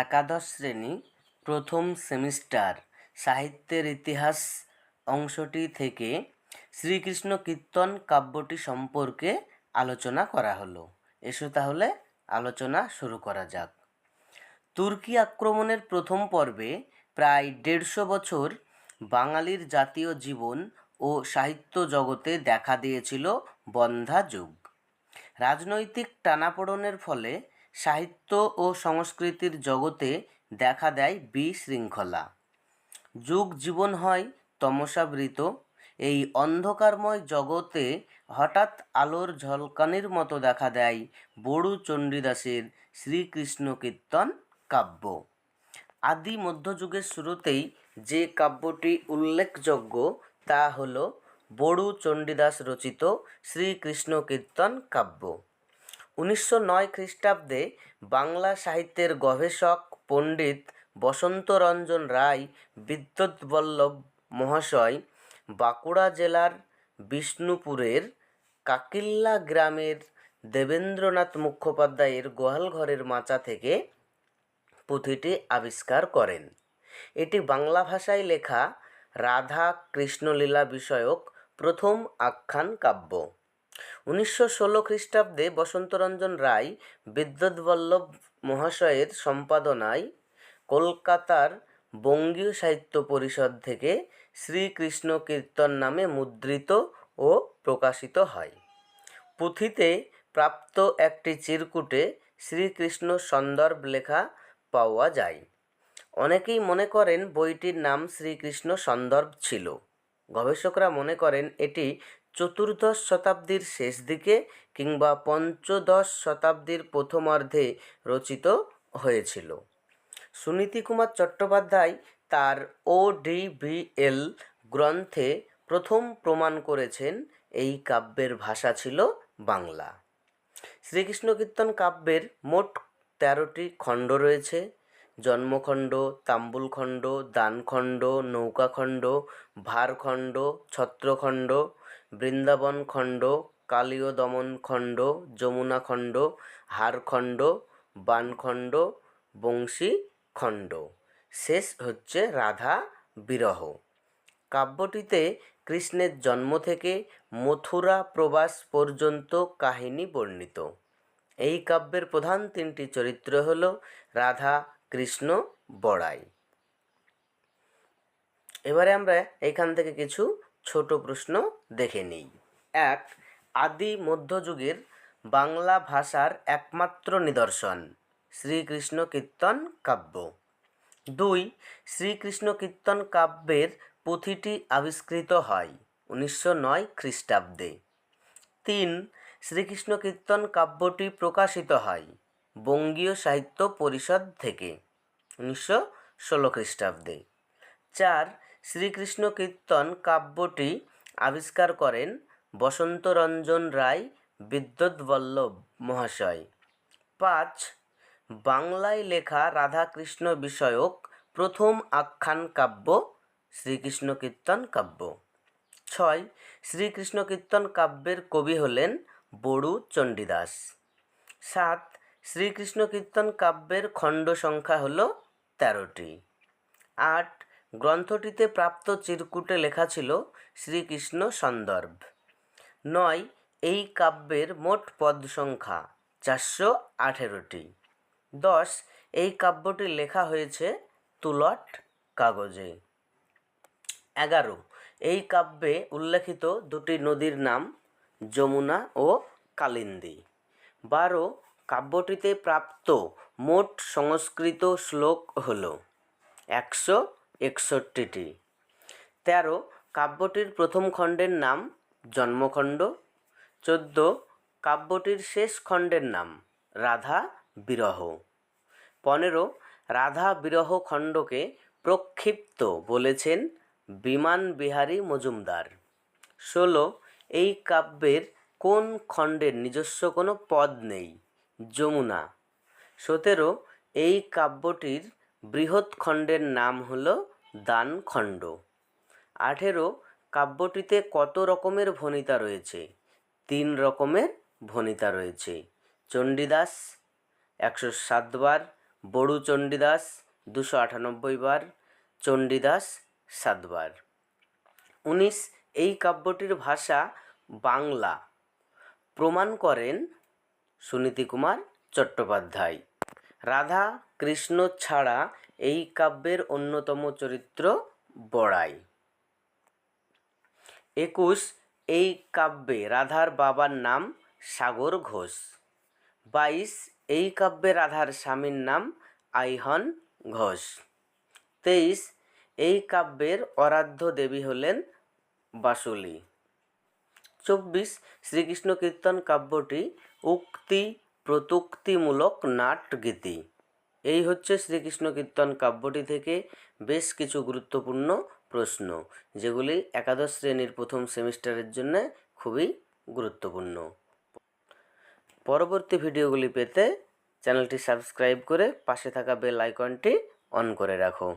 একাদশ শ্রেণী প্রথম সেমিস্টার সাহিত্যের ইতিহাস অংশটি থেকে শ্রীকৃষ্ণ কীর্তন কাব্যটি সম্পর্কে আলোচনা করা হলো। এসো তাহলে আলোচনা শুরু করা যাক। তুর্কি আক্রমণের প্রথম পর্বে প্রায় 150 বছর বাঙালির জাতীয় জীবন ও সাহিত্য জগতে দেখা দিয়েছিল বন্ধ্যা যুগ। রাজনৈতিক টানাপোড়েনের ফলে সাহিত্য ও সংস্কৃতির জগতে দেখা দেয় বিশৃঙ্খলা। যুগ জীবন হয় তমসাবৃত। এই অন্ধকারময় জগতে হঠাৎ আলোর ঝলকানির মতো দেখা দেয় বড়ু চণ্ডীদাসের শ্রীকৃষ্ণ কীর্তন কাব্য। আদি মধ্যযুগের শুরুতেই যে কাব্যটি উল্লেখযোগ্য তা হল বড়ু চণ্ডীদাস রচিত শ্রীকৃষ্ণ কীর্তন কাব্য। 1909 খ্রিস্টাব্দে বাংলা সাহিত্যের গবেষক পণ্ডিত বসন্তরঞ্জন রায় বিদ্যুৎবল্লভ মহাশয় বাঁকুড়া জেলার বিষ্ণুপুরের কাকিল্লা গ্রামের দেবেন্দ্রনাথ মুখোপাধ্যায়ের গোয়ালঘরের মাচা থেকে পুঁথিটি আবিষ্কার করেন। এটি বাংলা ভাষায় লেখা রাধা কৃষ্ণলীলা বিষয়ক প্রথম আখ্যান কাব্য। 1916 খ্রিস্টাব্দে বসন্তরঞ্জন রায় বিদ্যুৎবল্লভ মহাশয়ের সম্পাদনায় কলকাতার বঙ্গীয় সাহিত্য পরিষদ থেকে শ্রীকৃষ্ণ কীর্তন নামে মুদ্রিত ও প্রকাশিত হয়। পুঁথিতে প্রাপ্ত একটি চিরকুটে শ্রীকৃষ্ণ সন্দর্ভ লেখা পাওয়া যায়। অনেকেই মনে করেন বইটির নাম শ্রীকৃষ্ণ সন্দর্ভ ছিল। গবেষকরা মনে করেন এটি চতুর্দশ শতাব্দীর শেষ দিকে কিংবা পঞ্চদশ শতাব্দীর প্রথমার্ধে রচিত হয়েছিল। সুনীতি কুমার চট্টোপাধ্যায় তার ODBL গ্রন্থে প্রথম প্রমাণ করেছেন এই কাব্যের ভাষা ছিল বাংলা। শ্রীকৃষ্ণ কীর্তন কাব্যের মোট 13টি খণ্ড রয়েছে। জন্মখণ্ড, তাম্বুলখণ্ড, দানখণ্ড, নৌকাখণ্ড, ভারখণ্ড, ছত্রখণ্ড, বৃন্দাবন খণ্ড, কালীয় দমন খণ্ড, যমুনা খণ্ড, হারখণ্ড, বানখণ্ড, বংশী খণ্ড। শেষ হচ্ছে রাধা বিরহ। কাব্যটিতে কৃষ্ণের জন্ম থেকে মথুরা প্রবাস পর্যন্ত কাহিনী বর্ণিত। এই কাব্যের প্রধান 3টি চরিত্র হল রাধা, কৃষ্ণ, বড়াই। এবারে আমরা এইখান থেকে কিছু ছোট প্রশ্ন দেখে নিই। 1. আদি মধ্যযুগের বাংলা ভাষার একমাত্র নিদর্শন শ্রীকৃষ্ণ কীর্তন কাব্য। 2. শ্রীকৃষ্ণ কীর্তন কাব্যের পুঁথিটি আবিষ্কৃত হয় 1909 খ্রিস্টাব্দে। 3. শ্রীকৃষ্ণ কীর্তন কাব্যটি প্রকাশিত হয় বঙ্গীয় সাহিত্য পরিষদ থেকে 1916 খ্রিস্টাব্দে। 4. শ্রীকৃষ্ণ কীর্তন কাব্যটি আবিষ্কার করেন বসন্তরঞ্জন রায় বিদ্যুৎবল্লভ মহাশয়। 5. বাংলায় লেখা রাধাকৃষ্ণ বিষয়ক প্রথম আখ্যান কাব্য শ্রীকৃষ্ণ কীর্তন কাব্য। 6. শ্রীকৃষ্ণ কীর্তন কাব্যের কবি হলেন বড়ু চণ্ডীদাস। 7. শ্রীকৃষ্ণ কীর্তন কাব্যের খণ্ড সংখ্যা হল 13টি। 8. গ্রন্থটিতে প্রাপ্ত চিরকুটে লেখা ছিল শ্রীকৃষ্ণ সন্দর্ভ। 9. এই কাব্যের মোট পদ সংখ্যা 418টি। 10. এই কাব্যটি লেখা হয়েছে তুলট কাগজে। 11. এই কাব্যে উল্লেখিত 2টি নদীর নাম যমুনা ও কালিন্দী। 12. কাব্যটিতে প্রাপ্ত মোট সংস্কৃত শ্লোক হল 161টি। 13. কাব্যটির প্রথম খণ্ডের নাম জন্মখণ্ড। 14. কাব্যটির শেষ খণ্ডের নাম রাধা বিরহ। 15. রাধা বিরহ খণ্ডকে প্রক্ষিপ্ত বলেছেন বিমান বিহারী মজুমদার। 16. এই কাব্যের কোন খণ্ডের নিজস্ব কোনো পদ নেই? যমুনা। 17. এই কাব্যটির বৃহৎ খণ্ডের নাম হল দানখণ্ড। 18. কাব্যটিতে কত রকমের ভণিতা রয়েছে? 3 রকমের ভণিতা রয়েছে। চণ্ডীদাস 107 বার, বড়ু চণ্ডীদাস 298 বার, চণ্ডীদাস 7 বার। 19 এই কাব্যটির ভাষা বাংলা প্রমাণ করেন সুনীতি কুমার চট্টোপাধ্যায়। রাধা কৃষ্ণ ছাড়া এই কাব্যের অন্যতম চরিত্র বড়াই। 21 এই কাব্যে রাধার বাবার নাম সাগর ঘোষ। 22 এই কাব্যে রাধার স্বামীর নাম আইহন ঘোষ। 23 এই কাব্যের আরাধ্য দেবী হলেন বাসুলি। 24 শ্রীকৃষ্ণ কীর্তন কাব্যটি উক্তি প্রতুক্তিমূলক নাটগীতি। এই হচ্ছে শ্রীকৃষ্ণ কীর্তন কাব্যটি থেকে বেশ কিছু গুরুত্বপূর্ণ প্রশ্ন, যেগুলি একাদশ শ্রেণীর প্রথম সেমিস্টারের জন্য খুবই গুরুত্বপূর্ণ। পরবর্তী ভিডিওগুলি পেতে চ্যানেলটি সাবস্ক্রাইব করে পাশে থাকা বেল আইকনটি অন করে রাখো।